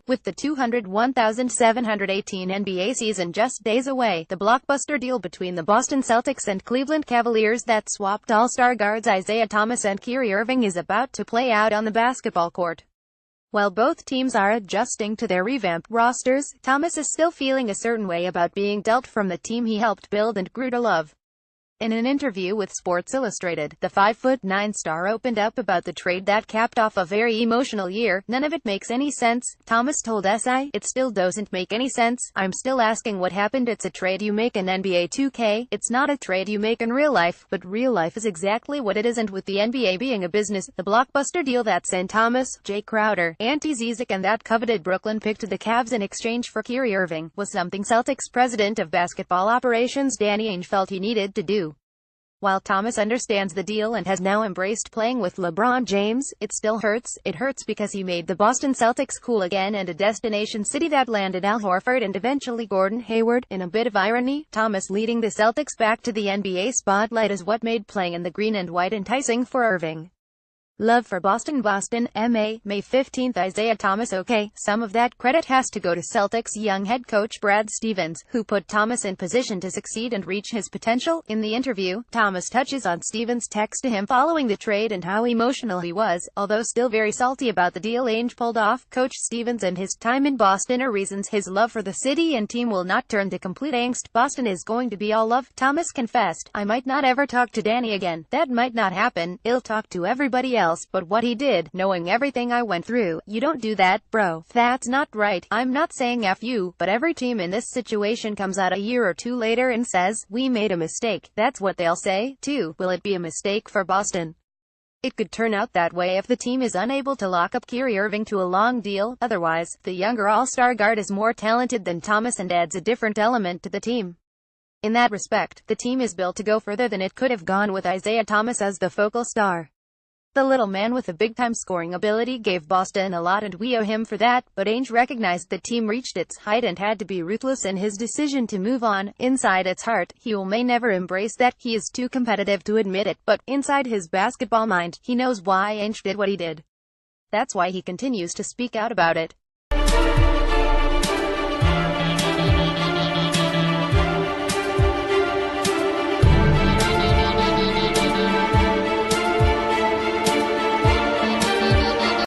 With the 201,718 NBA season just days away, the blockbuster deal between the Boston Celtics and Cleveland Cavaliers that swapped all-star guards Isaiah Thomas and Kyrie Irving is about to play out on the basketball court. While both teams are adjusting to their revamped rosters, Thomas is still feeling a certain way about being dealt from the team he helped build and grew to love. In an interview with Sports Illustrated, the 5'9" star opened up about the trade that capped off a very emotional year. "None of it makes any sense," Thomas told SI. "It still doesn't make any sense. I'm still asking what happened. It's a trade you make in NBA 2K. It's not a trade you make in real life, but real life is exactly what it isn't, with the NBA being a business." The blockbuster deal that sent Thomas, Jay Crowder, Ante Zizic and that coveted Brooklyn pick to the Cavs in exchange for Kyrie Irving was something Celtics president of basketball operations Danny Ainge felt he needed to do. While Thomas understands the deal and has now embraced playing with LeBron James, it still hurts. It hurts because he made the Boston Celtics cool again and a destination city that landed Al Horford and eventually Gordon Hayward. In a bit of irony, Thomas leading the Celtics back to the NBA spotlight is what made playing in the green and white enticing for Irving. Love for Boston, MA, May 15. Isaiah Thomas. Okay, some of that credit has to go to Celtics young head coach Brad Stevens, who put Thomas in position to succeed and reach his potential. In the interview, Thomas touches on Stevens' text to him following the trade and how emotional he was, although still very salty about the deal Ainge pulled off. Coach Stevens and his time in Boston are reasons his love for the city and team will not turn to complete angst. Boston is going to be all love. Thomas confessed, "I might not ever talk to Danny again. That might not happen. He'll talk to everybody else. But what he did, knowing everything I went through, you don't do that, bro. That's not right. I'm not saying F you, but every team in this situation comes out a year or two later and says, we made a mistake. That's what they'll say, too. Will it be a mistake for Boston? It could turn out that way if the team is unable to lock up Kyrie Irving to a long deal. Otherwise, the younger all-star guard is more talented than Thomas and adds a different element to the team. In that respect, the team is built to go further than it could have gone with Isaiah Thomas as the focal star. The little man with a big-time scoring ability gave Boston a lot and we owe him for that, but Ainge recognized the team reached its height and had to be ruthless in his decision to move on. Inside its heart, he may never embrace that. He is too competitive to admit it, but inside his basketball mind, he knows why Ainge did what he did. That's why he continues to speak out about it.